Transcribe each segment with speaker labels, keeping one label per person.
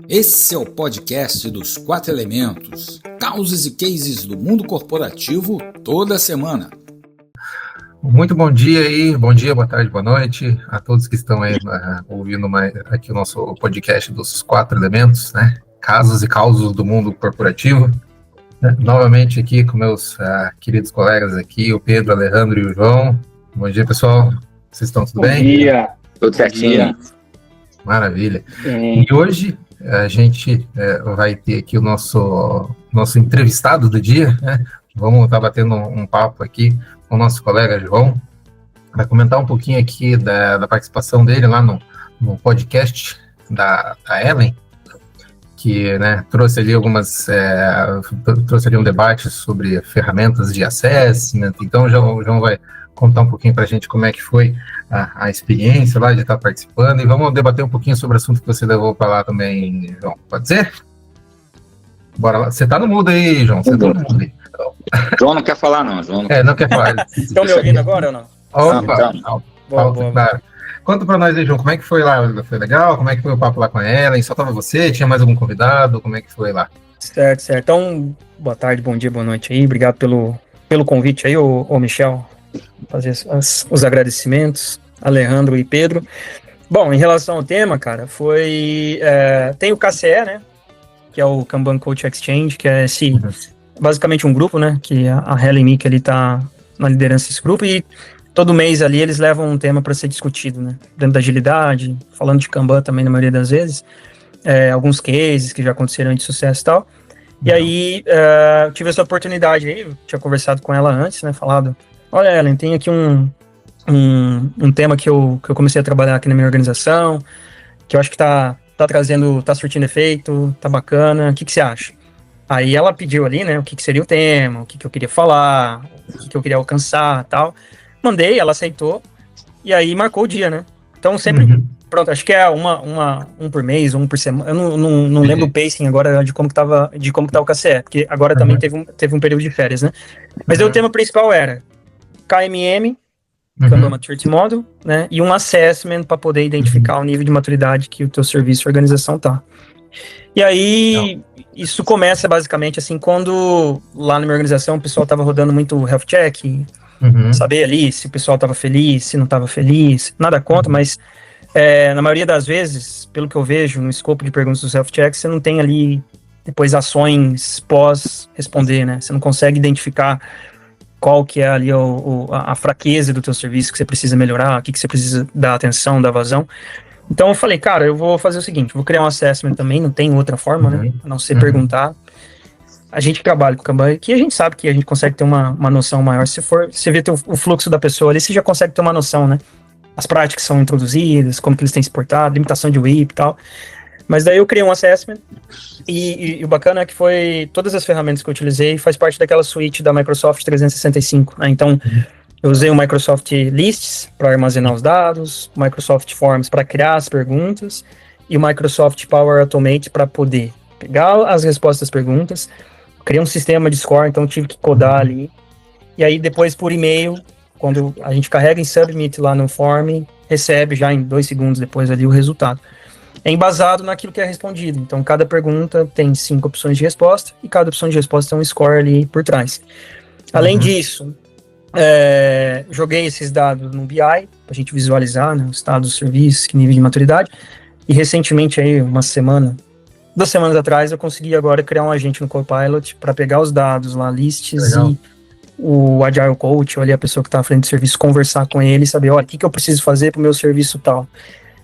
Speaker 1: Esse é o podcast dos 4 elementos, causos e cases do mundo corporativo toda semana.
Speaker 2: Muito bom dia aí, bom dia, boa tarde, boa noite a todos que estão aí ouvindo aqui o nosso podcast dos 4 elementos, né? Casos e causos do mundo corporativo. Novamente aqui com meus queridos colegas aqui, o Pedro, o Alejandro e o João. Bom dia, pessoal. Vocês estão tudo bem?
Speaker 3: Bom dia. Tudo certinho.
Speaker 2: Maravilha. E hoje a gente vai ter aqui o nosso entrevistado do dia, né? Vamos estar batendo um papo aqui com o nosso colega João, vai comentar um pouquinho aqui da participação dele lá no podcast da Ellen, que, né, trouxe ali trouxe ali um debate sobre ferramentas de assessment. Então o João vai contar um pouquinho para a gente como é que foi a experiência lá de estar participando, e vamos debater um pouquinho sobre o assunto que você levou para lá também, João. Pode ser? Bora lá. Você está no mudo aí, João. Você está no mudo aí.
Speaker 3: João não quer falar, não. João
Speaker 2: não quer falar.
Speaker 4: Estão me ouvindo agora ou não?
Speaker 2: Opa,
Speaker 4: Boa.
Speaker 2: Claro. Conta para nós aí, João, como é que foi lá? Foi legal? Como é que foi o papo lá com a Ellen? Só tava você? Tinha mais algum convidado? Como é que foi lá?
Speaker 4: Certo. Então, boa tarde, bom dia, boa noite aí. Obrigado pelo convite aí, ô Michel. Fazer os agradecimentos, Alejandro e Pedro. Bom, em relação ao tema, cara, tem o KCE, né? Que é o Kanban Coach Exchange, que é basicamente um grupo, né? Que a Helen Mick ali tá na liderança desse grupo, e todo mês ali eles levam um tema para ser discutido, né? Dentro da agilidade, falando de Kanban também na maioria das vezes, alguns cases que já aconteceram de sucesso e tal. E aí, eu tive essa oportunidade aí, eu tinha conversado com ela antes, né? Falado, olha, Ellen, tem aqui um tema que eu comecei a trabalhar aqui na minha organização, que eu acho que tá surtindo efeito, tá bacana, o que você acha? Aí ela pediu ali, né, o que seria o tema, o que eu queria falar, o que eu queria alcançar e tal. Mandei, ela aceitou, e aí marcou o dia, né? Então sempre, pronto, acho que é um por mês, um por semana. Eu não lembro o pacing agora de como que tava o KCE, porque agora também teve um período de férias, né? Mas o tema principal era KMM, Kanban Maturity Model, né? E um assessment para poder identificar o nível de maturidade que o teu serviço ou organização tá. E aí, isso começa basicamente assim, quando lá na minha organização o pessoal tava rodando muito health check, saber ali se o pessoal tava feliz, se não tava feliz, nada contra, mas na maioria das vezes, pelo que eu vejo no escopo de perguntas do health check, você não tem ali depois ações pós responder, né? Você não consegue identificar qual que é ali a fraqueza do teu serviço que você precisa melhorar, o que você precisa dar atenção, dar vazão. Então eu falei, cara, eu vou fazer o seguinte, vou criar um assessment também, não tem outra forma, né, a não ser perguntar. A gente trabalha com Kanban aqui, a gente sabe que a gente consegue ter uma noção maior. Se você vê o fluxo da pessoa ali, você já consegue ter uma noção, né? As práticas são introduzidas, como que eles têm se portado, limitação de WIP e tal. Mas daí eu criei um assessment, e o bacana é que foi todas as ferramentas que eu utilizei faz parte daquela suite da Microsoft 365, né? Então, eu usei o Microsoft Lists para armazenar os dados, o Microsoft Forms para criar as perguntas, e o Microsoft Power Automate para poder pegar as respostas das perguntas. Criei um sistema de score, então tive que codar ali. E aí depois por e-mail, quando a gente carrega em Submit lá no form, recebe já em 2 segundos depois ali o resultado. É embasado naquilo que é respondido. Então, cada pergunta tem 5 opções de resposta, e cada opção de resposta tem um score ali por trás. Além disso, joguei esses dados no BI, para a gente visualizar, né, o estado do serviço, que nível de maturidade. E recentemente, aí, 2 semanas atrás, eu consegui agora criar um agente no Copilot para pegar os dados lá, lists, e o Agile Coach, ou ali a pessoa que está à frente do serviço, conversar com ele e saber, olha, o que eu preciso fazer para o meu serviço tal.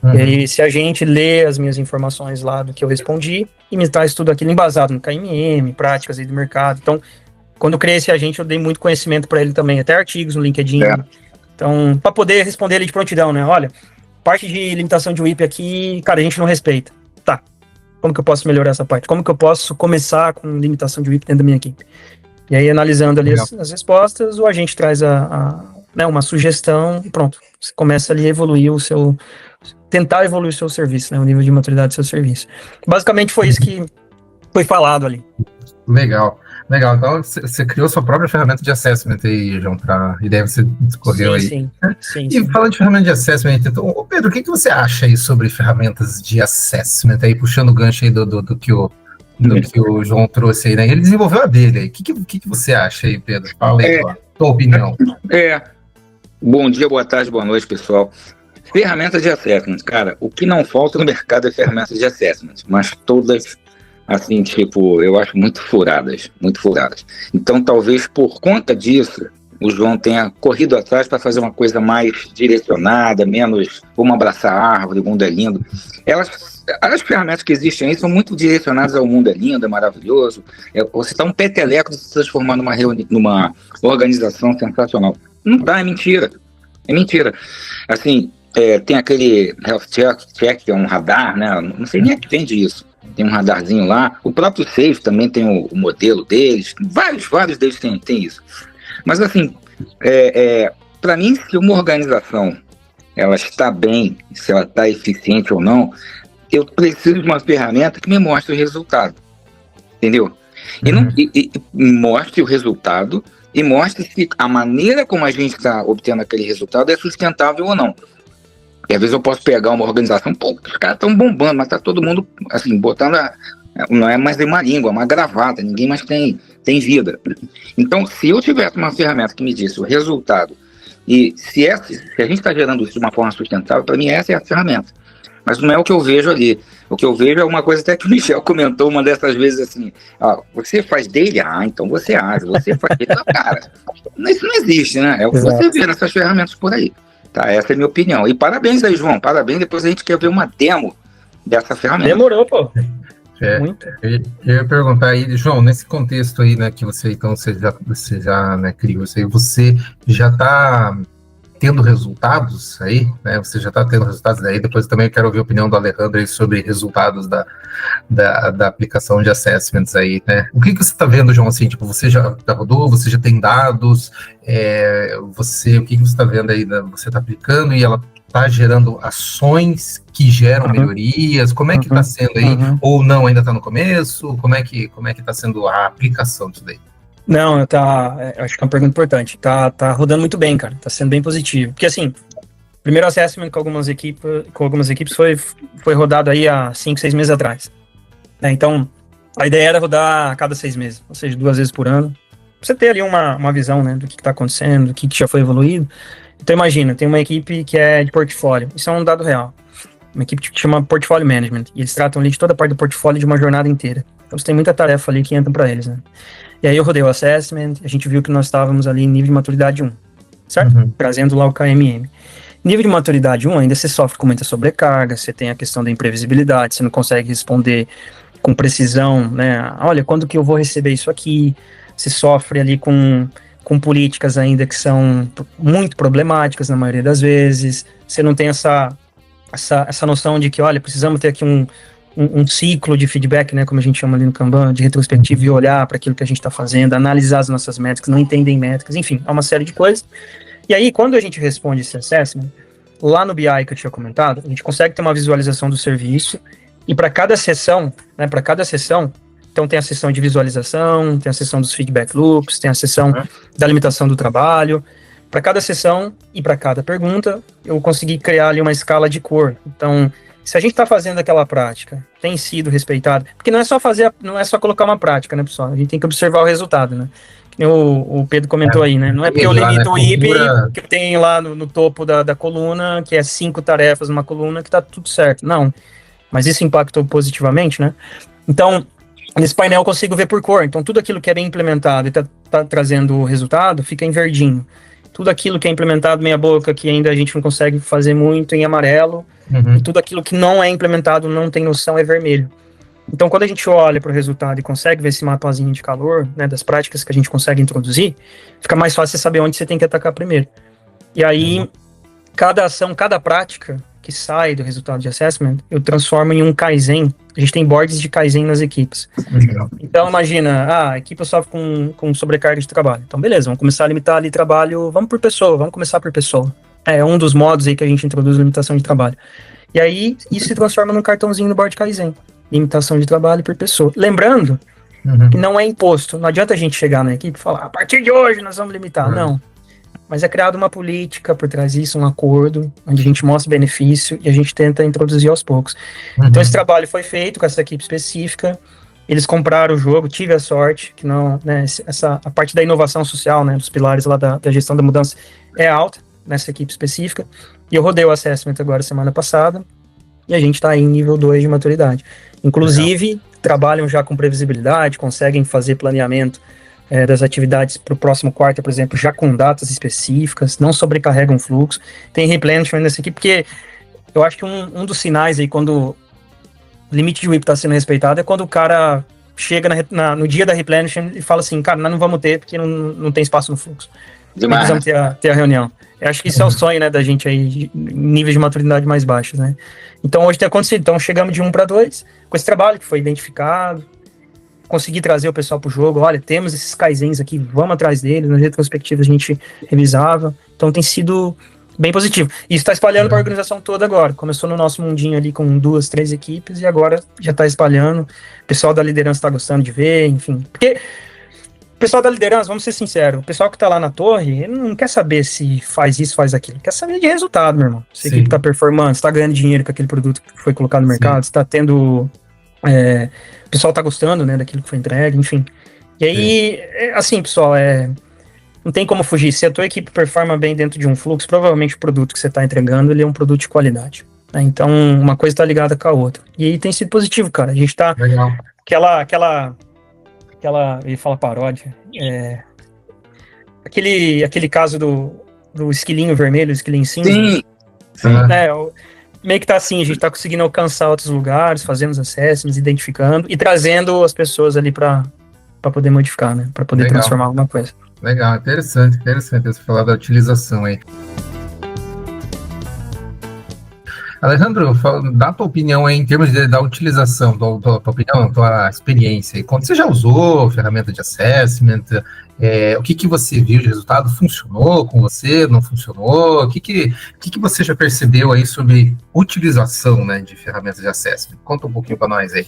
Speaker 4: E aí, se a gente lê as minhas informações lá do que eu respondi, e me traz tudo aquilo embasado no KMM, práticas aí do mercado. Então, quando eu criei esse agente, eu dei muito conhecimento para ele também, até artigos no LinkedIn. Então, para poder responder ele de prontidão, né? Olha, parte de limitação de WIP aqui, cara, a gente não respeita. Tá, como que eu posso melhorar essa parte? Como que eu posso começar com limitação de WIP dentro da minha equipe? E aí, analisando ali as respostas, o agente traz uma sugestão e pronto. Você começa ali a evoluir tentar evoluir o seu serviço, né? O nível de maturidade do seu serviço. Basicamente foi isso que foi falado ali.
Speaker 2: Legal. Então, você criou sua própria ferramenta de assessment aí, João, e daí você discorreu aí.
Speaker 4: Sim.
Speaker 2: E falando de ferramenta de assessment, então, Pedro, o que você acha aí sobre ferramentas de assessment aí, puxando o gancho aí do que o João trouxe aí, né? Ele desenvolveu a dele aí. O que você acha aí, Pedro? Fala aí, tua opinião.
Speaker 3: Bom dia, boa tarde, boa noite, pessoal. Ferramentas de assessment, cara, o que não falta no mercado é ferramentas de assessment, mas todas, assim, tipo, eu acho muito furadas. Então, talvez por conta disso, o João tenha corrido atrás para fazer uma coisa mais direcionada, menos vamos abraçar a árvore, o mundo é lindo. As ferramentas que existem aí são muito direcionadas ao mundo é lindo, é maravilhoso. Você está um peteleco de se transformar numa organização sensacional. Não tá, é mentira. Assim, tem aquele Health Check, que é um radar, né? Não sei nem a que vende isso. Tem um radarzinho lá. O próprio Safe também tem o modelo deles. Vários deles têm isso. Mas, assim, para mim, se uma organização ela está bem, se ela está eficiente ou não, eu preciso de uma ferramenta que me mostre o resultado. Entendeu? E mostre o resultado e mostre se a maneira como a gente está obtendo aquele resultado é sustentável ou não. E às vezes eu posso pegar uma organização, os caras estão bombando, mas tá todo mundo, assim, botando, não é mais uma língua, é uma gravata, ninguém mais tem vida. Então, se eu tivesse uma ferramenta que me disse o resultado, e se a gente está gerando isso de uma forma sustentável, para mim essa é a ferramenta. Mas não é o que eu vejo ali. O que eu vejo é uma coisa até que o Michel comentou uma dessas vezes assim, você faz dele? Então você age, você faz dele. Cara, isso não existe, né? É o que você vê nessas ferramentas por aí. Tá, essa é a minha opinião. E parabéns aí, João. Parabéns. Depois a gente quer ver uma demo dessa ferramenta.
Speaker 4: Demorou, pô.
Speaker 2: Muito. Eu ia perguntar aí, João, nesse contexto aí, né, que você já né, criou isso aí, você já está tendo resultados aí, né? Você já está tendo resultados daí. Depois também eu quero ouvir a opinião do Alejandro aí sobre resultados da aplicação de assessments aí, né? O que você está vendo, João? Assim, tipo, você já rodou, você já tem dados, o que você está vendo aí? Você está aplicando e ela está gerando ações que geram melhorias? Como é que está sendo aí? Ou não, ainda está no começo? Como é que está sendo a aplicação disso daí?
Speaker 4: Não, acho que é uma pergunta importante. Tá rodando muito bem, cara. Tá sendo bem positivo. Porque, assim, o primeiro assessment com algumas equipes foi rodado aí há 5, 6 meses atrás. Então, a ideia era rodar a cada 6 meses, ou seja, 2 vezes por ano. Pra você ter ali uma visão, né, do que tá acontecendo, do que já foi evoluído. Então, imagina, tem uma equipe que é de portfólio. Isso é um dado real. Uma equipe que chama Portfolio Management. E eles tratam ali de toda a parte do portfólio de uma jornada inteira. Então, você tem muita tarefa ali que entra para eles, né? E aí eu rodei o assessment, a gente viu que nós estávamos ali em nível de maturidade 1, certo? Trazendo lá o KMM. Nível de maturidade 1, ainda você sofre com muita sobrecarga, você tem a questão da imprevisibilidade, você não consegue responder com precisão, né? Olha, quando que eu vou receber isso aqui? Você sofre ali com políticas ainda que são muito problemáticas na maioria das vezes, você não tem essa noção de que, olha, precisamos ter aqui um ciclo de feedback, né, como a gente chama ali no Kanban, de retrospectiva, e olhar para aquilo que a gente está fazendo, analisar as nossas métricas, não entendem métricas, enfim, há uma série de coisas. E aí, quando a gente responde esse assessment, lá no BI que eu tinha comentado, a gente consegue ter uma visualização do serviço, e para cada sessão, então tem a sessão de visualização, tem a sessão dos feedback loops, tem a sessão da limitação do trabalho. Para cada sessão e para cada pergunta, eu consegui criar ali uma escala de cor. Então, se a gente está fazendo aquela prática, tem sido respeitado, porque não é só colocar uma prática, né, pessoal? A gente tem que observar o resultado, né? O Pedro comentou aí, né? Não é porque eu limito o IP que eu tenho lá no topo da coluna, que é 5 tarefas numa coluna, que tá tudo certo. Não. Mas isso impactou positivamente, né? Então, nesse painel eu consigo ver por cor. Então, tudo aquilo que é bem implementado e tá trazendo o resultado, fica em verdinho. Tudo aquilo que é implementado meia boca, que ainda a gente não consegue fazer muito, em amarelo. E tudo aquilo que não é implementado, não tem noção, é vermelho. Então, quando a gente olha para o resultado e consegue ver esse mapazinho de calor, né, das práticas que a gente consegue introduzir, fica mais fácil saber onde você tem que atacar primeiro. E aí, cada ação, cada prática que sai do resultado de assessment, eu transformo em um Kaizen. A gente tem boards de Kaizen nas equipes. Então, imagina, a equipe sofre com sobrecarga de trabalho. Então, beleza, vamos começar a limitar ali trabalho, vamos começar por pessoa. É um dos modos aí que a gente introduz limitação de trabalho. E aí, isso se transforma num cartãozinho no board Kaizen. Limitação de trabalho por pessoa. Lembrando que não é imposto. Não adianta a gente chegar na equipe e falar, a partir de hoje nós vamos limitar. Não. Mas é criada uma política por trás disso, um acordo, onde a gente mostra benefício e a gente tenta introduzir aos poucos. Então esse trabalho foi feito com essa equipe específica, eles compraram o jogo, tive a sorte, que não, né, a parte da inovação social, né, dos pilares lá da gestão da mudança é alta nessa equipe específica, e eu rodei o assessment agora semana passada, e a gente está em nível 2 de maturidade. Inclusive, trabalham já com previsibilidade, conseguem fazer planeamento das atividades para o próximo quarto, por exemplo, já com datas específicas, não sobrecarregam o fluxo, tem replenishment nessa equipe, porque eu acho que um dos sinais aí, quando o limite de WIP está sendo respeitado, é quando o cara chega no dia da replenishment e fala assim, cara, nós não vamos ter, porque não tem espaço no fluxo.
Speaker 3: Demais.
Speaker 4: Precisamos ter a reunião. Eu acho que isso é o sonho, né, da gente aí, níveis de maturidade mais baixos, né. Então hoje tem acontecido, então chegamos de 1 para 2, com esse trabalho que foi identificado, consegui trazer o pessoal pro jogo, olha, temos esses kaizens aqui, vamos atrás deles, nas retrospectivas a gente revisava, então tem sido bem positivo. E isso está espalhando para a organização toda agora, começou no nosso mundinho ali com 2, 3 equipes e agora já está espalhando, o pessoal da liderança está gostando de ver, enfim, porque o pessoal da liderança, vamos ser sinceros, o pessoal que está lá na torre, ele não quer saber se faz isso, faz aquilo, quer saber de resultado, meu irmão, se a equipe está performando, se está ganhando dinheiro com aquele produto que foi colocado no mercado, se está tendo... o pessoal tá gostando, né, daquilo que foi entregue, enfim. E aí, assim, pessoal, não tem como fugir. Se a tua equipe performa bem dentro de um fluxo, provavelmente o produto que você tá entregando, ele é um produto de qualidade. Né? Então, uma coisa tá ligada com a outra. E aí tem sido positivo, cara. A gente tá...
Speaker 2: Legal.
Speaker 4: Aquela eu ia falar paródia. Aquele caso do esquilinho vermelho, o esquilinho cinza.
Speaker 3: Sim.
Speaker 4: Meio que tá assim, a gente tá conseguindo alcançar outros lugares, fazendo os assessments, identificando e trazendo as pessoas ali para poder modificar, né? Para poder transformar alguma coisa.
Speaker 2: Legal, interessante você falar da utilização aí. Alejandro, dá a tua opinião aí em termos da utilização, tua opinião, tua experiência. Quando você já usou ferramenta de assessment, o que você viu de resultado? Funcionou com você? Não funcionou? O que você já percebeu aí sobre utilização, né, de ferramentas de assessment? Conta um pouquinho para nós aí.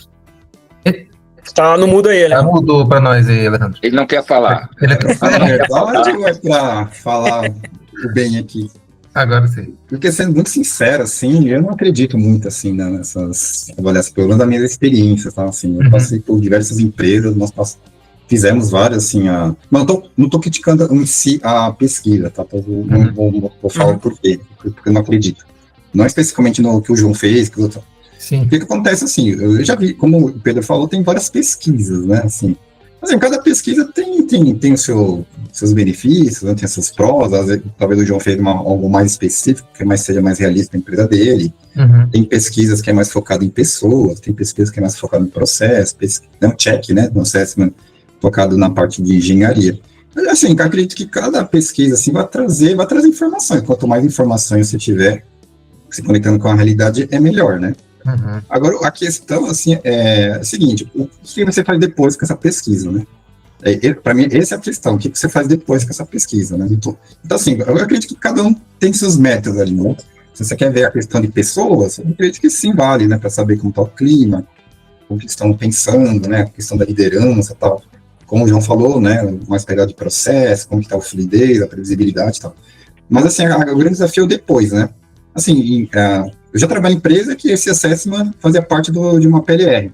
Speaker 4: Tá no mudo aí, né?
Speaker 2: Mudou para nós aí, Alejandro.
Speaker 3: Ele não quer falar.
Speaker 5: Na verdade, ou é para falar o bem aqui?
Speaker 2: Agora sim.
Speaker 5: Porque, sendo muito sincero, assim, eu não acredito muito, assim, nessas avaliações, pelo menos da minha experiência, tá? Assim, eu passei por diversas empresas, nós fizemos várias, assim, Não tô criticando em si a pesquisa, tá? Vou falar por quê, porque eu não acredito. Não especificamente no que o João fez, que o outro...
Speaker 2: Sim.
Speaker 5: O que acontece, assim, eu já vi, como o Pedro falou, tem várias pesquisas, né, assim, cada pesquisa tem os seus benefícios, né, tem seus prós, às vezes, talvez o João fez algo mais específico, que seja mais realista na empresa dele, tem pesquisas que é mais focado em pessoas, tem pesquisas que é mais focado em processo, um check, né, no assessment, focado na parte de engenharia. Mas, assim, eu acredito que cada pesquisa, assim, vai trazer informações, quanto mais informações você tiver, se conectando com a realidade, é melhor, né. Agora, a questão, assim, é a seguinte, o que você faz depois com essa pesquisa, né? Para mim, essa é a questão, o que você faz depois com essa pesquisa, né? Então, assim, eu acredito que cada um tem seus métodos ali, né? Se você quer ver a questão de pessoas, eu acredito que sim, vale, né? Para saber como está o clima, o que estão pensando, né? A questão da liderança e tal. Como o João falou, né? Mais pegado de processo, como está o fluidez, a previsibilidade e tal. Mas, assim, o grande desafio é depois, né? Assim, eu já trabalhei em empresa que esse assessment fazia parte de uma PLR.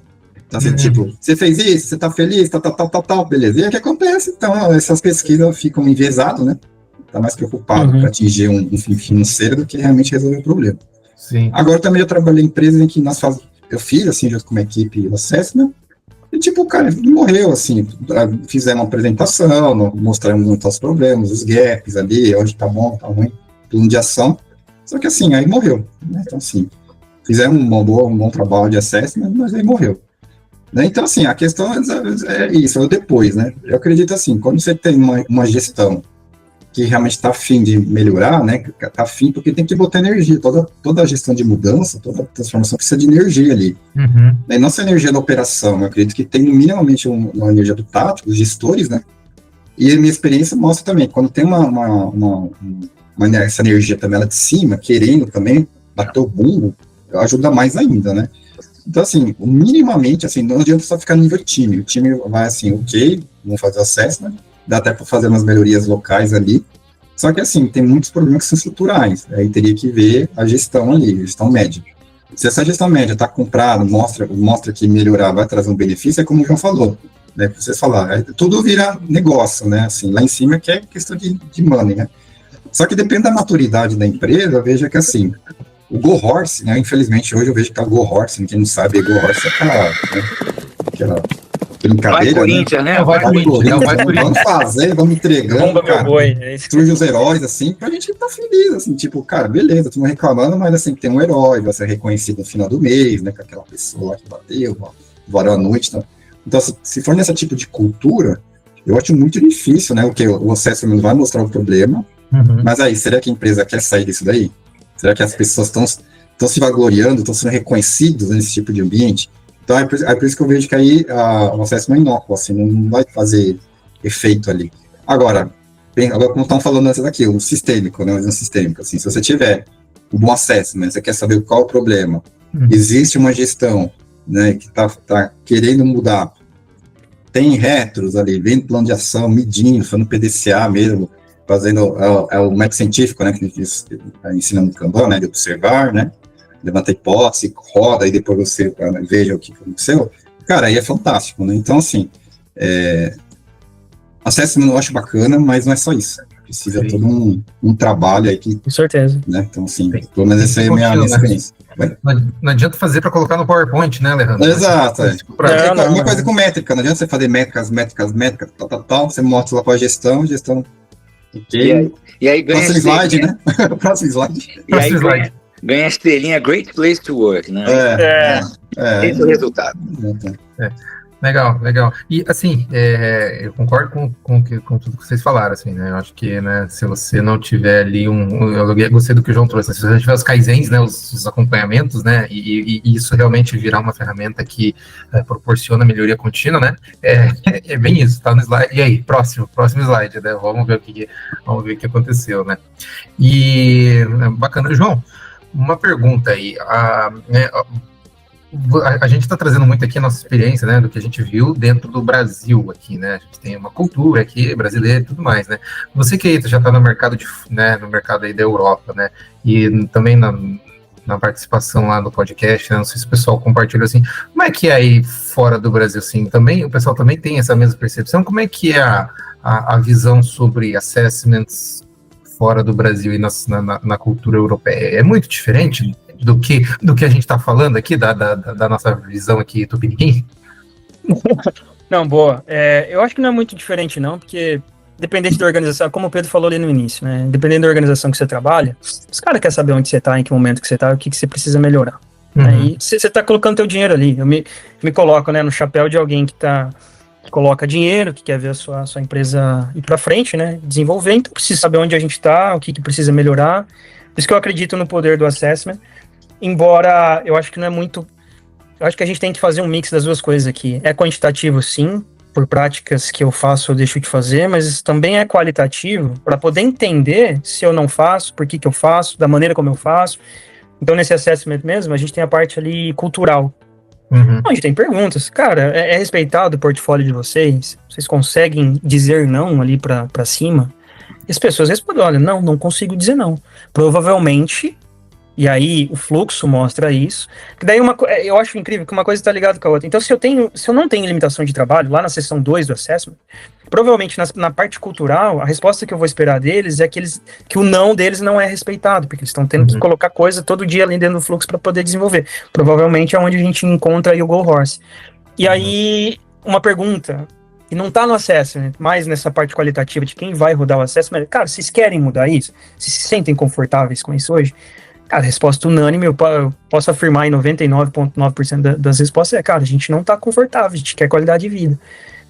Speaker 5: Então, assim, tipo, você fez isso, você tá feliz, tal, beleza. E aí o que acontece? Então, essas pesquisas ficam enviesadas, né? Tá mais preocupado para atingir um fim financeiro do que realmente resolver o problema.
Speaker 2: Sim.
Speaker 5: Agora, também eu trabalhei em empresas em que eu fiz, assim, junto com uma equipe, o assessment, e, tipo, o cara morreu, assim, fizemos uma apresentação, mostramos muitos problemas, os gaps ali, onde tá bom, tá ruim, plano de ação. Só que assim, aí morreu, né? Então assim, fizemos um bom trabalho de assessment, mas aí morreu. Né? Então assim, a questão é isso, é o depois, né? Eu acredito assim, quando você tem uma gestão que realmente está afim de melhorar, né? Está afim, porque tem que botar energia, toda a gestão de mudança, toda a transformação precisa de energia ali. E não só energia da operação, eu acredito que tem minimamente uma energia do tático, dos gestores, né? E a minha experiência mostra também, quando tem essa energia também lá de cima, querendo também bater o bumbo, ajuda mais ainda, né? Então, assim, minimamente, assim, não adianta só ficar no nível time. O time vai assim, ok, vamos fazer o assessment, dá até para fazer umas melhorias locais ali. Só que, assim, tem muitos problemas que são estruturais. Aí teria que ver a gestão ali, a gestão média. Se essa gestão média está comprada, mostra que melhorar vai trazer um benefício, é como o João falou. Né, que vocês falaram, tudo vira negócio, né? Assim, lá em cima que é questão de money, né? Só que depende da maturidade da empresa, veja que assim, o Go Horse, né? Infelizmente hoje eu vejo que a Go Horse, quem não sabe, Go Horse é aquela brincadeira.
Speaker 3: Vai Corinthians, né?
Speaker 2: Vai Corinthians.
Speaker 5: Vamos fazer, vamos entregando,
Speaker 4: Bomba,
Speaker 5: cara.
Speaker 4: meu boi.
Speaker 5: Surge os heróis, assim, pra gente tá feliz, assim, tipo, cara, beleza, tô reclamando, mas assim, tem um herói, vai ser reconhecido no final do mês, né? Com aquela pessoa lá que bateu, boa noite, tá? Então, se for nesse tipo de cultura, eu acho muito difícil, né? O assessment vai mostrar o problema, mas aí, será que a empresa quer sair disso daí? Será que as pessoas estão se vangloriando, estão sendo reconhecidos nesse tipo de ambiente? Então, é por isso que eu vejo que aí o assessment é inócuo, assim, não vai fazer efeito ali. Agora como estão falando antes daqui, o sistêmico, né? O sistêmico, assim, se você tiver um bom assessment, você quer saber qual é o problema, existe uma gestão, né, que tá querendo mudar, tem retros ali, vem plano de ação, medindo, fazendo PDCA mesmo, fazendo o método científico, né, que ensina no Kanban, né, de observar, né, levanta a hipótese, roda, e depois você veja o que aconteceu, cara, aí é fantástico, né, então assim, assessment eu acho bacana, mas não é só isso, precisa todo um trabalho aí que...
Speaker 4: Com certeza.
Speaker 5: Né, então assim, pelo menos essa é a minha experiência.
Speaker 2: Não adianta fazer para colocar no PowerPoint, né, Alejandro?
Speaker 5: Exato. Uma coisa
Speaker 4: não.
Speaker 5: com métrica, não adianta você fazer métricas, tal, você mostra lá para a gestão, ok.
Speaker 3: E aí ganha
Speaker 5: próximo slide, né? Próximo slide.
Speaker 3: E aí ganha a estrelinha Great Place to Work, né? Esse é o resultado.
Speaker 2: Legal. E, assim, eu concordo com tudo que vocês falaram, assim, né? Eu acho que, né, se você não tiver ali eu gostei do que o João trouxe, se você tiver os kaizens, né, os acompanhamentos, né, e isso realmente virar uma ferramenta que proporciona melhoria contínua, né, é bem isso, tá no slide. E aí, próximo slide, né? Vamos ver o que aconteceu, né? E, bacana. João, uma pergunta aí, a gente está trazendo muito aqui a nossa experiência, né, do que a gente viu dentro do Brasil aqui, né, a gente tem uma cultura aqui brasileira e tudo mais, né, você que já está no mercado no mercado aí da Europa, né, e também na participação lá no podcast, né, não sei se o pessoal compartilhou assim, como é que é aí fora do Brasil, assim, também, o pessoal também tem essa mesma percepção, como é que é a visão sobre assessments fora do Brasil e na cultura europeia, é muito diferente do que a gente está falando aqui, da nossa visão aqui tupiniquim?
Speaker 4: Não, boa. Eu acho que não é muito diferente, não, porque dependente da organização, como o Pedro falou ali no início, né? Dependendo da organização que você trabalha, os caras querem saber onde você está, em que momento que você está, o que você precisa melhorar. Né? E você está colocando teu dinheiro ali. Eu me coloco, né, no chapéu de alguém que coloca dinheiro, que quer ver a sua empresa ir para frente, né? Desenvolver, então precisa saber onde a gente está, o que precisa melhorar. Por isso que eu acredito no poder do assessment. Embora eu acho que não é muito... Eu acho que a gente tem que fazer um mix das duas coisas aqui. É quantitativo, sim, por práticas que eu faço ou deixo de fazer, mas também é qualitativo para poder entender se eu não faço, por que eu faço, da maneira como eu faço. Então, nesse assessment mesmo, a gente tem a parte ali cultural. A gente tem perguntas. Cara, é respeitado o portfólio de vocês? Vocês conseguem dizer não ali para cima? E as pessoas respondem, olha, não consigo dizer não. Provavelmente... E aí o fluxo mostra isso. Que daí eu acho incrível que uma coisa está ligada com a outra. Então, se eu não tenho limitação de trabalho, lá na seção 2 do assessment, provavelmente na parte cultural, a resposta que eu vou esperar deles é que o não deles não é respeitado, porque eles estão tendo que colocar coisa todo dia ali dentro do fluxo para poder desenvolver. Provavelmente é onde a gente encontra aí o Go Horse. E aí, uma pergunta, que não está no assessment, mas nessa parte qualitativa de quem vai rodar o assessment, cara, vocês querem mudar isso? Vocês se sentem confortáveis com isso hoje? Cara, resposta unânime, eu posso afirmar em 99,9% das respostas cara, a gente não tá confortável, a gente quer qualidade de vida.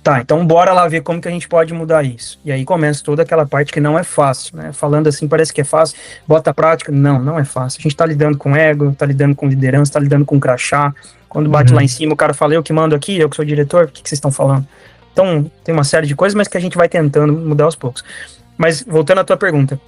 Speaker 4: Tá, então bora lá ver como que a gente pode mudar isso. E aí começa toda aquela parte que não é fácil, né? Falando assim, parece que é fácil, bota a prática, não é fácil. A gente tá lidando com ego, tá lidando com liderança, tá lidando com crachá. Quando bate lá em cima, o cara fala, eu que mando aqui, eu que sou diretor, o que vocês estão falando? Então, tem uma série de coisas, mas que a gente vai tentando mudar aos poucos. Mas, voltando à tua pergunta,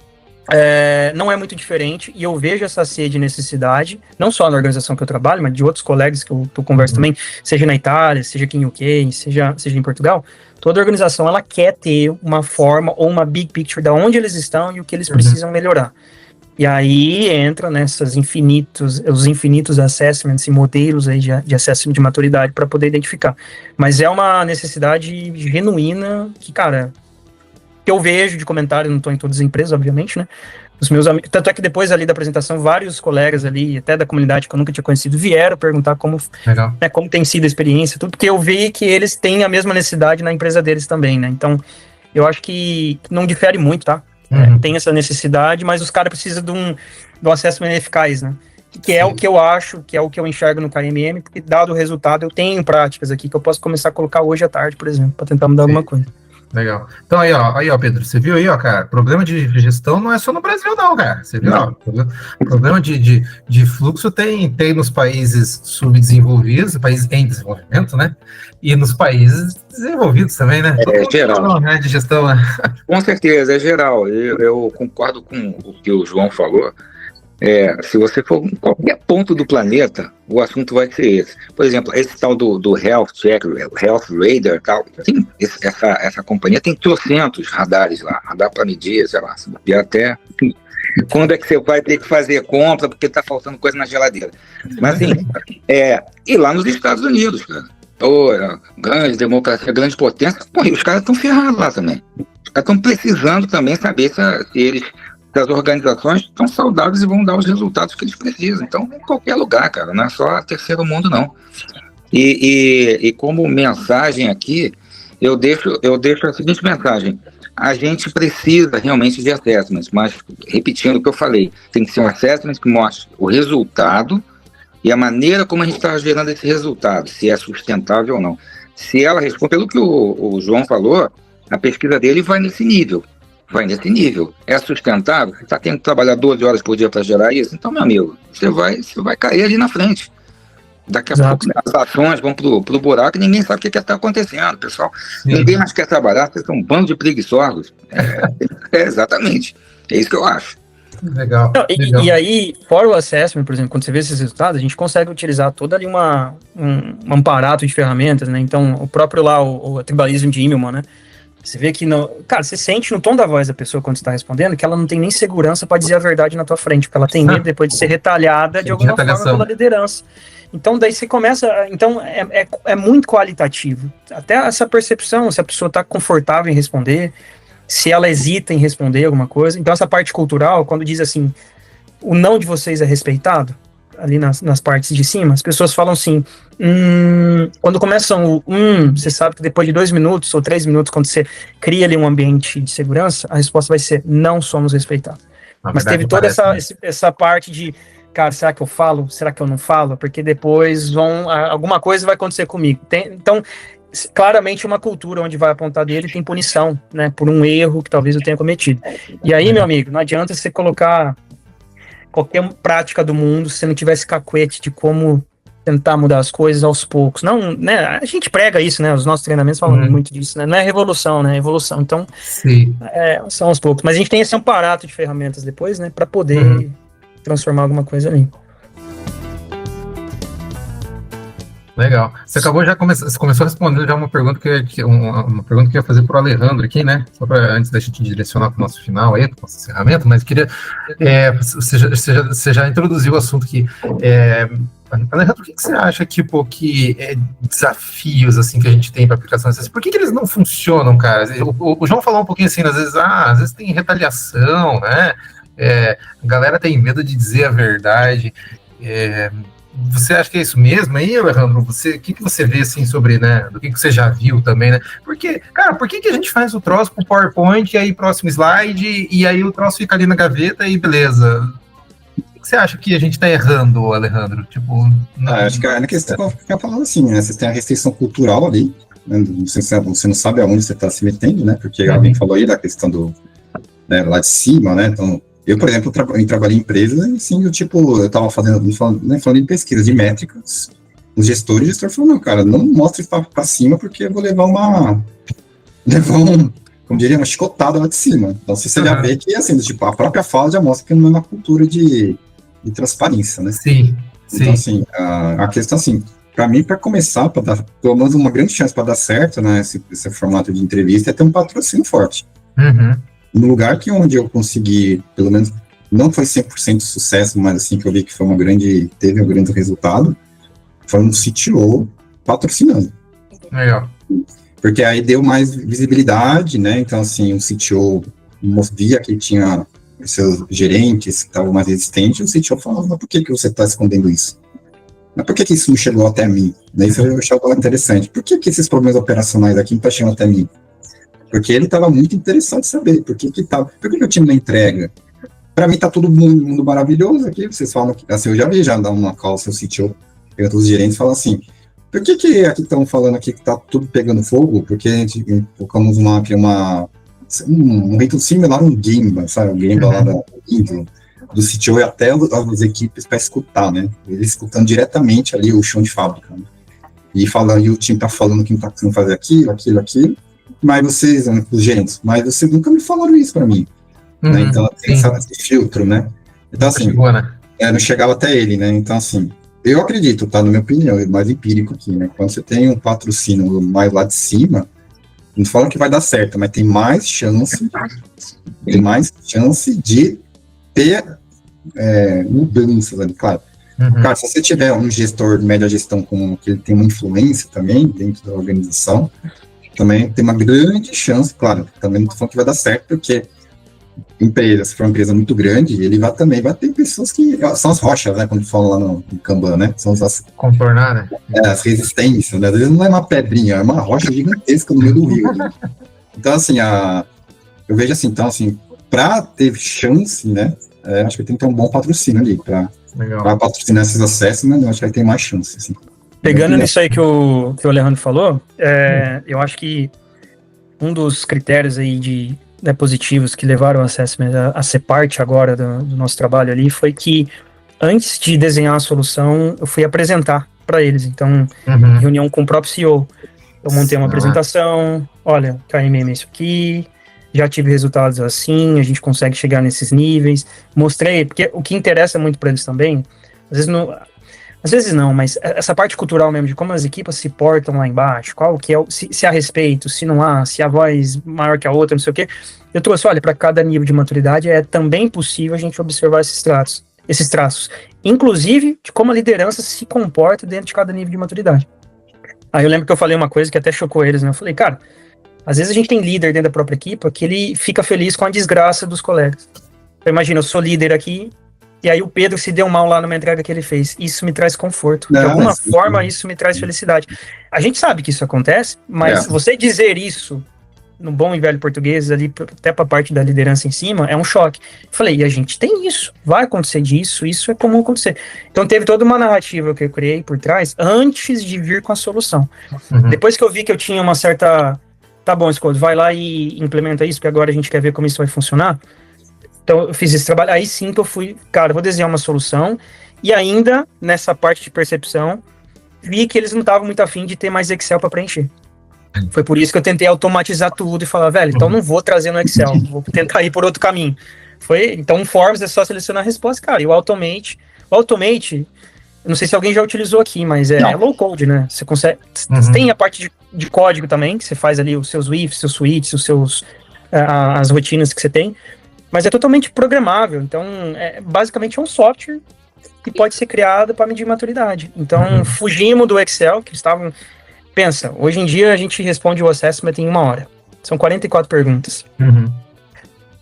Speaker 4: não é muito diferente, e eu vejo essa sede e necessidade, não só na organização que eu trabalho, mas de outros colegas que eu converso também, seja na Itália, seja aqui em UK, seja em Portugal. Toda organização, ela quer ter uma forma ou uma big picture de onde eles estão e o que eles precisam melhorar. E aí entra nessas os infinitos assessments e modelos aí de assessment de maturidade para poder identificar. Mas é uma necessidade genuína que, cara, que eu vejo de comentário, não estou em todas as empresas, obviamente, né? Os meus amigos, tanto é que depois ali da apresentação, vários colegas ali, até da comunidade que eu nunca tinha conhecido, vieram perguntar como tem sido a experiência, tudo, porque eu vi que eles têm a mesma necessidade na empresa deles também, né? Então, eu acho que não difere muito, tá? Tem essa necessidade, mas os caras precisam de um assessment eficaz, né? Que é o que eu acho, que é o que eu enxergo no KMM, porque dado o resultado, eu tenho práticas aqui que eu posso começar a colocar hoje à tarde, por exemplo, para tentar mudar alguma coisa.
Speaker 2: Legal. Então aí, ó, Pedro, você viu aí, ó, cara, problema de gestão não é só no Brasil, não, cara. Você viu, ó, problema de fluxo tem nos países subdesenvolvidos, países em desenvolvimento, né? E nos países desenvolvidos também, né?
Speaker 3: É geral.
Speaker 2: Né, de gestão, né?
Speaker 3: Com certeza, é geral. Eu concordo com o que o João falou. Se você for em qualquer ponto do planeta, o assunto vai ser esse. Por exemplo, esse tal do Health Check, Health Radar, tal, essa companhia tem 300 radares lá, radar para medir, sei lá, e até quando é que você vai ter que fazer compra porque está faltando coisa na geladeira. Mas assim, e lá nos Estados Unidos, cara, grande democracia, grande potência, e os caras estão ferrados lá também. Os caras estão precisando também saber se as organizações estão saudáveis e vão dar os resultados que eles precisam. Então, em qualquer lugar, cara, não é só terceiro mundo, não. E como mensagem aqui, eu deixo a seguinte mensagem: a gente precisa realmente de assessments, mas, repetindo o que eu falei, tem que ser um assessment que mostre o resultado e a maneira como a gente está gerando esse resultado, se é sustentável ou não. Se ela responde, pelo que o João falou, a pesquisa dele vai nesse nível. É sustentável? Você está tendo que trabalhar 12 horas por dia para gerar isso? Então, meu amigo, você vai cair ali na frente. Daqui a pouco as ações vão pro buraco e ninguém sabe o que está acontecendo, pessoal. Ninguém mais quer trabalhar, vocês são um bando de preguiçosos. Exatamente. É isso que eu acho.
Speaker 2: Legal.
Speaker 4: Não, e aí, fora o assessment, por exemplo, quando você vê esses resultados, a gente consegue utilizar toda ali um aparato de ferramentas, né? Então, o próprio lá, o tribalismo de Immelman, né? Você vê que, cara, você sente no tom da voz da pessoa quando você está respondendo que ela não tem nem segurança para dizer a verdade na tua frente, porque ela tem medo depois de ser retalhada de alguma forma pela liderança. Então, daí você começa. Então, é muito qualitativo. Até essa percepção, se a pessoa está confortável em responder, se ela hesita em responder alguma coisa. Então, essa parte cultural, quando diz assim, o não de vocês é respeitado, ali nas partes de cima, as pessoas falam assim, quando começam você sabe que depois de 2 minutos ou 3 minutos, quando você cria ali um ambiente de segurança, a resposta vai ser, não somos respeitados. Mas teve toda essa parte de, cara, será que eu falo? Será que eu não falo? Porque depois alguma coisa vai acontecer comigo. Então, claramente uma cultura onde vai apontar dele tem punição, né, por um erro que talvez eu tenha cometido. E aí, meu amigo, não adianta você colocar qualquer prática do mundo se não tivesse cacuete de como tentar mudar as coisas aos poucos. Não, né? A gente prega isso, né? Os nossos treinamentos falam muito disso, né? Não é revolução, né? É evolução. Então, são aos poucos. Mas a gente tem esse aparato de ferramentas depois, né? Para poder transformar alguma coisa ali.
Speaker 2: Legal. Você começou respondendo já uma pergunta que eu ia fazer para o Alejandro aqui, né? Só antes da gente direcionar para o nosso final aí, para o nosso encerramento, mas queria. Você já introduziu o assunto que. Alejandro, o que você acha, tipo, que desafios assim que a gente tem para aplicação dessas? Por que eles não funcionam, cara? O João falou um pouquinho assim, às vezes tem retaliação, né? A galera tem medo de dizer a verdade. Você acha que é isso mesmo aí, Alejandro? O que você vê, assim, sobre, né, do que você já viu também, né? Porque, cara, por que a gente faz o troço com o PowerPoint, e aí próximo slide, e aí o troço fica ali na gaveta e beleza? O que você acha que a gente tá errando, Alejandro? Tipo,
Speaker 5: acho que a questão que eu ficar falando assim, né? Você tem a restrição cultural ali, né? Você não sabe aonde você tá se metendo, né? Porque alguém falou aí da questão lá de cima, né? Então, eu, por exemplo, trabalhei em empresa e, sim, eu tava falando de pesquisa, de métricas. O gestor falou, não, cara, não mostre para cima porque eu vou levar como diria, uma chicotada lá de cima. Então você já vê que, assim, tipo, a própria fala já mostra que não é uma cultura de transparência, né?
Speaker 2: Sim.
Speaker 5: Então, assim, a questão, assim, para mim, para começar, para dar, pelo menos uma grande chance para dar certo, né, esse formato de entrevista, é ter um patrocínio forte. No lugar onde eu consegui, pelo menos, não foi 100% de sucesso, mas assim, que eu vi que foi teve um grande resultado, foi um CTO patrocinando.
Speaker 2: Legal.
Speaker 5: Porque aí deu mais visibilidade, né, então, assim, o CTO via que tinha os seus gerentes que estavam mais resistentes, o CTO falava, mas por que você está escondendo isso? Mas por que isso não chegou até mim? Daí eu achava interessante. Por que esses problemas operacionais aqui não estão chegando até mim? Porque ele estava muito interessado em saber por que o time não entrega. Para mim tá todo mundo maravilhoso aqui, vocês falam, assim, eu já vi dar uma call, seu CTO, pegando os gerentes e falam assim, por que aqui estão falando aqui que tá tudo pegando fogo? Porque a gente colocamos um rito similar a um Gimba, sabe? O Gimba lá do CTO e até as equipes para escutar, né? Ele escutando diretamente ali o chão de fábrica, né? E o time tá falando que não tá conseguindo fazer aquilo, mas vocês, os gerentes, mas vocês nunca me falaram isso para mim. Né? Então, tem esse filtro, né? Então, assim, não chegava até ele, né? Então, assim, eu acredito, tá? Na minha opinião, é mais empírico aqui, né? Quando você tem um patrocínio mais lá de cima, não falam que vai dar certo, mas tem mais chance de ter mudanças ali, claro. Cara, se você tiver um gestor de média gestão que ele tem uma influência também dentro da organização, também tem uma grande chance, claro, também não estou falando que vai dar certo, porque se for uma empresa muito grande, ele também vai ter pessoas que são as rochas, né, quando falam lá no Kanban, né, são as
Speaker 2: contornar, né?
Speaker 5: As resistências, né, às vezes não é uma pedrinha, é uma rocha gigantesca no meio do rio, né? Então, assim, eu vejo assim, então, assim, para ter chance, né, acho que tem que ter um bom patrocínio ali, para patrocinar esses acessos, né, eu acho que aí tem mais chance, assim.
Speaker 4: Pegando nisso aí que o Alejandro falou, eu acho que um dos critérios aí positivos que levaram o Assessment a ser parte agora do nosso trabalho ali foi que antes de desenhar a solução, eu fui apresentar para eles. Então, em reunião com o próprio CEO, eu montei uma apresentação, olha, KMM é isso aqui, já tive resultados assim, a gente consegue chegar nesses níveis, mostrei, porque o que interessa muito para eles também, às vezes não, mas essa parte cultural mesmo, de como as equipes se portam lá embaixo, qual que é se há respeito, se não há, se a voz maior que a outra, não sei o quê. Eu trouxe, olha, para cada nível de maturidade é também possível a gente observar esses traços, inclusive de como a liderança se comporta dentro de cada nível de maturidade. Aí eu lembro que eu falei uma coisa que até chocou eles, né? Eu falei, cara, às vezes a gente tem líder dentro da própria equipe que ele fica feliz com a desgraça dos colegas. Então imagina, eu sou líder aqui, e aí o Pedro se deu mal lá numa entrega que ele fez. Isso me traz conforto. De alguma forma, isso me traz felicidade. A gente sabe que isso acontece, mas você dizer isso no bom e velho português, ali, até pra parte da liderança em cima, é um choque. Falei, e a gente tem isso. Vai acontecer disso, isso é comum acontecer. Então teve toda uma narrativa que eu criei por trás, antes de vir com a solução. Depois que eu vi que eu tinha uma certa... Tá bom, Scott, vai lá e implementa isso, porque agora a gente quer ver como isso vai funcionar. Então, eu fiz esse trabalho, aí sim que eu fui, cara, vou desenhar uma solução, e ainda, nessa parte de percepção, vi que eles não estavam muito afim de ter mais Excel para preencher. Foi por isso que eu tentei automatizar tudo e falar, velho, então não vou trazer no Excel, vou tentar ir por outro caminho. Então, um Forms é só selecionar a resposta, cara, e o Automate, eu não sei se alguém já utilizou aqui, mas é low code, né? Você consegue, tem a parte de código também, que você faz ali os seus ifs, seus switches, as rotinas que você tem, mas é totalmente programável, então basicamente é um software que pode ser criado para medir maturidade. Então fugimos do Excel, que estavam... Pensa, hoje em dia a gente responde o assessment em 1 hora. São 44 perguntas.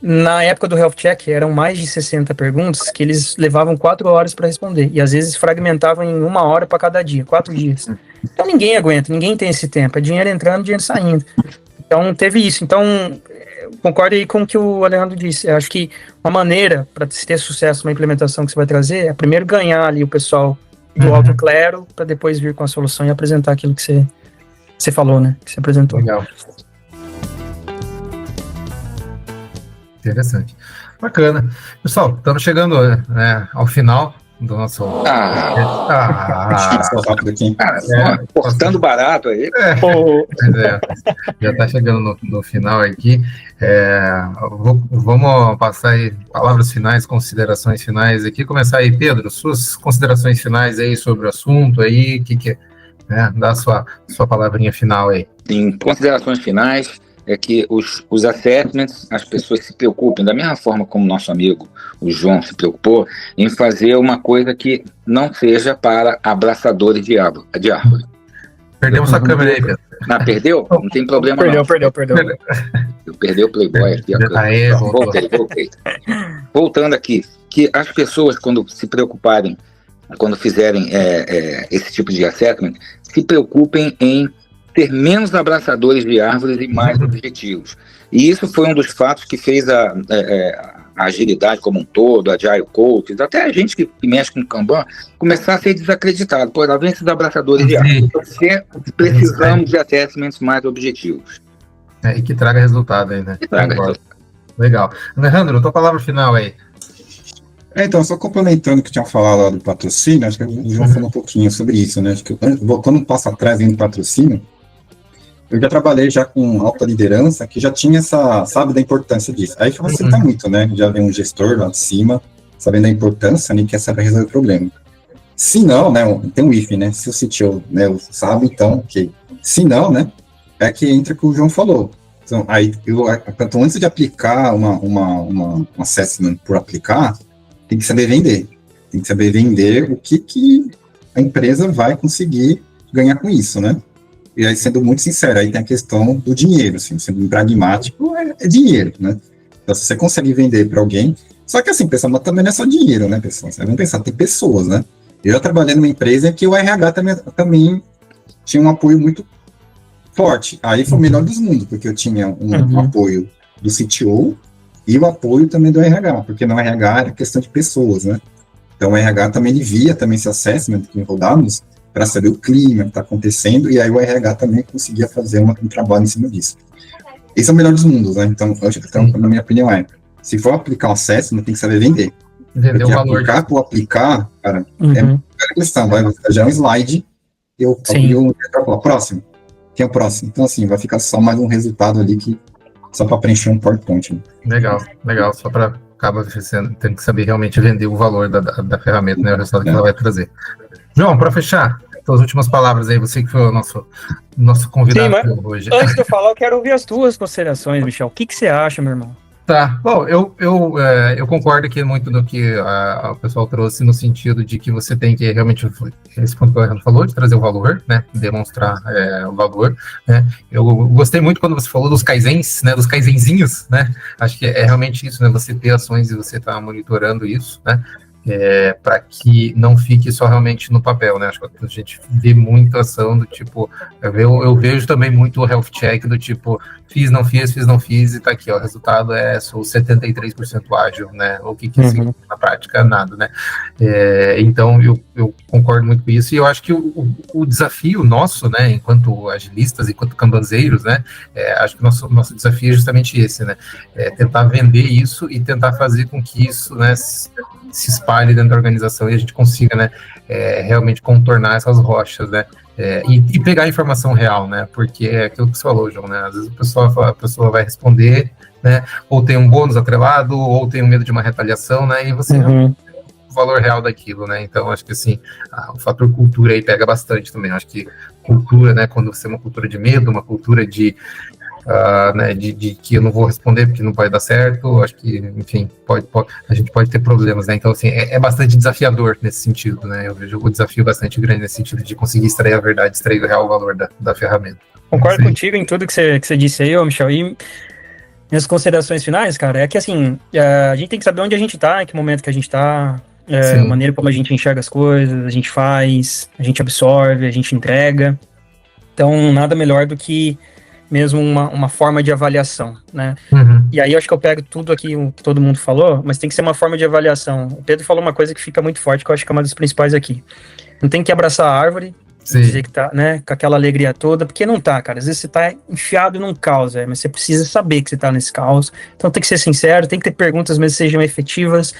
Speaker 4: Na época do Health Check eram mais de 60 perguntas que eles levavam 4 horas para responder, e às vezes fragmentavam em 1 hora para cada dia, 4 dias. Então ninguém aguenta, ninguém tem esse tempo, é dinheiro entrando, dinheiro saindo. Então teve isso. Então concordo aí com o que o Alejandro disse. Eu acho que uma maneira para ter sucesso na implementação que você vai trazer é primeiro ganhar ali o pessoal do alto clero, para depois vir com a solução e apresentar aquilo que você falou, né? Que você apresentou.
Speaker 2: Legal. Interessante. Bacana. Pessoal, estamos chegando ao final do nosso...
Speaker 5: Só rápido aqui.
Speaker 3: Cara, cortando barato aí.
Speaker 2: Pois é, já está chegando no final aqui. Vamos passar aí palavras finais, considerações finais aqui. Começar aí, Pedro, suas considerações finais aí sobre o assunto aí, dá a sua palavrinha final aí.
Speaker 3: Em considerações finais, é que os assessments, as pessoas se preocupem, da mesma forma como nosso amigo, o João, se preocupou, em fazer uma coisa que não seja para abraçadores de árvore.
Speaker 2: Perdemos a câmera aí, Pedro.
Speaker 3: Não, perdeu? Não tem problema
Speaker 4: Perdeu.
Speaker 3: Eu perdi o Playboy aqui. Voltei. Voltando aqui, que as pessoas, quando se preocuparem, quando fizerem esse tipo de assessment, se preocupem em ter menos abraçadores de árvores e mais objetivos. E isso foi um dos fatos que fez a agilidade como um todo, a Agile Coaches, até a gente que mexe com Kanban, começar a ser desacreditado. Pô, lá vem esses abraçadores de árvores. Precisamos de assessments mais objetivos.
Speaker 2: E que traga resultado aí, né? Legal. Alejandro, tua palavra final aí.
Speaker 5: Então, só complementando o que tinha falado lá do patrocínio, acho que o João falou um pouquinho sobre isso, né? Acho que voltando um passo atrás em patrocínio, eu já trabalhei já com alta liderança que já tinha sabe da importância disso. Aí facilita muito, né? Já vem um gestor lá de cima, sabendo da importância, né? Quer saber resolver o problema. Se não, né? Tem um if, né? Se o CTO, né, sabe, então, ok. Se não, né? É que entra o que o João falou. Então, aí, então antes de aplicar uma assessment por aplicar, tem que saber vender. Tem que saber vender o que a empresa vai conseguir ganhar com isso, né? E aí, sendo muito sincero, aí tem a questão do dinheiro, assim, sendo pragmático, é dinheiro, né? Então, se você consegue vender para alguém... Só que, assim, pessoal, mas também não é só dinheiro, né, pessoal? Você vai pensar, tem pessoas, né? Eu já trabalhei numa empresa que o RH também tinha um apoio muito forte. Aí foi o melhor dos mundos, porque eu tinha um apoio do CTO e o apoio também do RH, porque no RH era questão de pessoas, né? Então, o RH também via também esse assessment que rodávamos para saber o clima que está acontecendo, e aí o RH também conseguia fazer um trabalho em cima disso. Esse é o melhor dos mundos, né? Então, na minha opinião, se for aplicar um assessment, tem que saber vender.
Speaker 2: Vender o valor.
Speaker 5: Aplicar por aplicar, cara, é questão, já é um slide, eu falo, próximo. Quem é o próximo? Então, assim, vai ficar só mais um resultado ali só para preencher um PowerPoint. Né?
Speaker 2: Legal, só para acaba tendo que saber realmente vender o valor da ferramenta, né? O resultado que ela vai trazer. João, para fechar, suas últimas palavras aí, você que foi o nosso convidado hoje.
Speaker 4: Antes de eu falar, eu quero ouvir as tuas considerações, Michel. O que você acha, meu irmão?
Speaker 2: Tá, bom, eu concordo aqui muito do que o pessoal trouxe, no sentido de que você tem que realmente, esse ponto que o Alejandro falou, de trazer o valor, né, demonstrar o valor, né. Eu gostei muito quando você falou dos kaizens, né, dos kaizenzinhos, né, acho que é realmente isso, né, você ter ações e você tá monitorando isso, né, para que não fique só realmente no papel, né? Acho que a gente vê muita ação do tipo, eu vejo também muito o health check do tipo, fiz, não fiz, e tá aqui, ó, o resultado sou 73% ágil, né? O que na prática, nada, né? Então, eu concordo muito com isso, e eu acho que o desafio nosso, né, enquanto agilistas, enquanto kanbanzeiros, né, acho que o nosso desafio é justamente esse, né? Tentar vender isso e tentar fazer com que isso, né, se espalhe dentro da organização e a gente consiga, né, realmente contornar essas rochas, né, e pegar a informação real, né, porque é aquilo que você falou, João, né, às vezes a pessoa vai responder, né, ou tem um bônus atrelado, ou tem um medo de uma retaliação, né, e você o valor real daquilo, né, então acho que assim, o fator cultura aí pega bastante também, acho que cultura, né, quando você é uma cultura de medo, uma cultura de né, de que eu não vou responder porque não vai dar certo, acho que, enfim, a gente pode ter problemas, né, então assim, é bastante desafiador nesse sentido, né, eu vejo o desafio bastante grande nesse sentido de conseguir extrair a verdade, extrair o real valor da ferramenta.
Speaker 4: Concordo contigo em tudo que você disse aí, Michel, e minhas considerações finais, cara, é que assim, a gente tem que saber onde a gente tá, em que momento que a gente tá, a maneira como a gente enxerga as coisas, a gente faz, a gente absorve, a gente entrega, então nada melhor do que mesmo uma forma de avaliação, né? E aí eu acho que eu pego tudo aqui o que todo mundo falou, mas tem que ser uma forma de avaliação. O Pedro falou uma coisa que fica muito forte, que eu acho que é uma das principais aqui. Não tem que abraçar a árvore, dizer que tá, né, com aquela alegria toda, porque não tá, cara. Às vezes você tá enfiado num caos, mas você precisa saber que você tá nesse caos. Então tem que ser sincero, tem que ter perguntas, mesmo que sejam efetivas.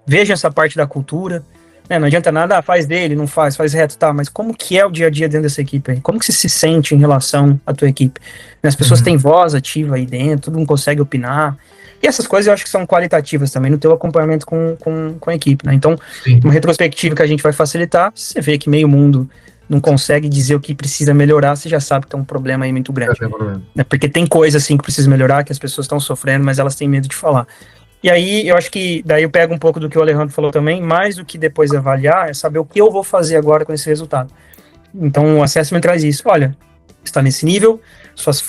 Speaker 4: Veja essa parte da cultura. Né? Não adianta nada, faz dele, não faz reto, tá, mas como que é o dia a dia dentro dessa equipe aí? Como que você se sente em relação à tua equipe? As pessoas têm voz ativa aí dentro, todo mundo consegue opinar, e essas coisas eu acho que são qualitativas também no teu acompanhamento com a equipe, né? Então, uma retrospectiva que a gente vai facilitar, você vê que meio mundo não consegue dizer o que precisa melhorar, você já sabe que tem um problema aí muito grande. Né? Porque tem coisa assim que precisa melhorar, que as pessoas estão sofrendo, mas elas têm medo de falar. E aí, eu acho que, daí eu pego um pouco do que o Alejandro falou também, mais do que depois avaliar, é saber o que eu vou fazer agora com esse resultado. Então, o assessment traz isso. Olha, está nesse nível, suas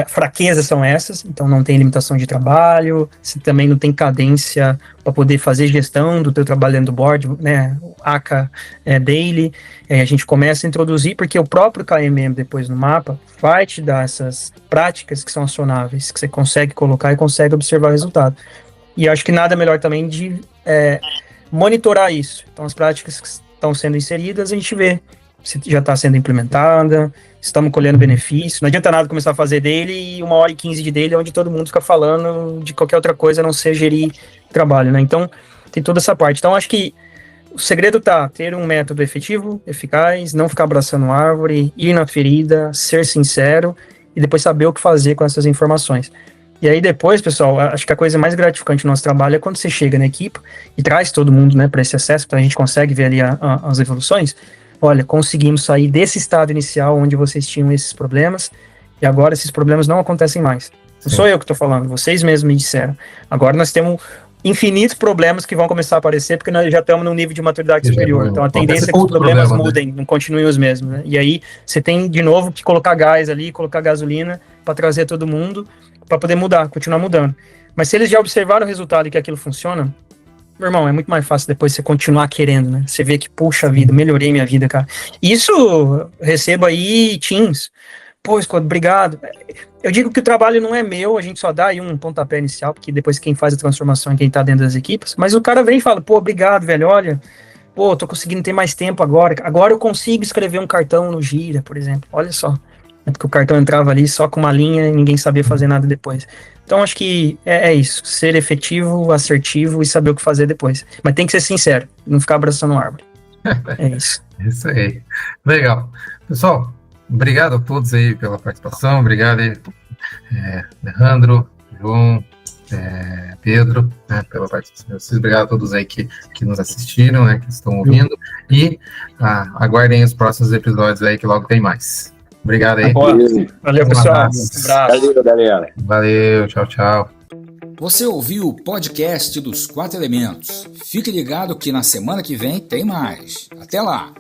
Speaker 4: fraquezas são essas, então não tem limitação de trabalho, você também não tem cadência para poder fazer gestão do teu trabalho dentro do board, né, o ACA Daily, a gente começa a introduzir, porque o próprio KMM depois no mapa vai te dar essas práticas que são acionáveis, que você consegue colocar e consegue observar o resultado. E eu acho que nada melhor também de monitorar isso. Então as práticas que estão sendo inseridas, a gente vê se já está sendo implementada, estamos colhendo benefício. Não adianta nada começar a fazer dele e 1h15 de dele, onde todo mundo fica falando de qualquer outra coisa, a não ser gerir trabalho, né? Então, tem toda essa parte. Então, acho que o segredo tá ter um método efetivo, eficaz, não ficar abraçando árvore, ir na ferida, ser sincero e depois saber o que fazer com essas informações. E aí depois, pessoal, acho que a coisa mais gratificante do nosso trabalho é quando você chega na equipe e traz todo mundo, né, para esse acesso, então a gente consegue ver ali as evoluções. Olha, conseguimos sair desse estado inicial onde vocês tinham esses problemas e agora esses problemas não acontecem mais. Não sou eu que estou falando, vocês mesmos me disseram. Agora nós temos infinitos problemas que vão começar a aparecer porque nós já estamos num nível de maturidade superior. Então a tendência é que os problemas mudem, não continuem os mesmos. Né? E aí você tem de novo que colocar gás ali, colocar gasolina para trazer todo mundo para poder mudar, continuar mudando. Mas se eles já observaram o resultado e que aquilo funciona, meu irmão, é muito mais fácil depois você continuar querendo, né? Você vê que, puxa vida, melhorei minha vida, cara. Isso, recebo aí Teams. Pô, Scott, obrigado. Eu digo que o trabalho não é meu, a gente só dá aí um pontapé inicial, porque depois quem faz a transformação é quem tá dentro das equipes, mas o cara vem e fala, pô, obrigado, velho, olha, pô, tô conseguindo ter mais tempo agora eu consigo escrever um cartão no Gira, por exemplo, olha só. Porque o cartão entrava ali só com uma linha e ninguém sabia fazer nada depois. Então, acho que é isso. Ser efetivo, assertivo e saber o que fazer depois. Mas tem que ser sincero, não ficar abraçando árvore. É isso.
Speaker 2: Isso aí. Legal. Pessoal, obrigado a todos aí pela participação. Obrigado aí, Alejandro, João, Pedro, né, pela participação. Obrigado a todos aí que nos assistiram, né, que estão ouvindo. E aguardem os próximos episódios aí, que logo tem mais. Obrigado aí.
Speaker 4: Valeu, pessoal. Um abraço.
Speaker 3: Valeu, galera.
Speaker 2: Valeu, tchau, tchau.
Speaker 1: Você ouviu o podcast dos 4 Elementos. Fique ligado que na semana que vem tem mais. Até lá!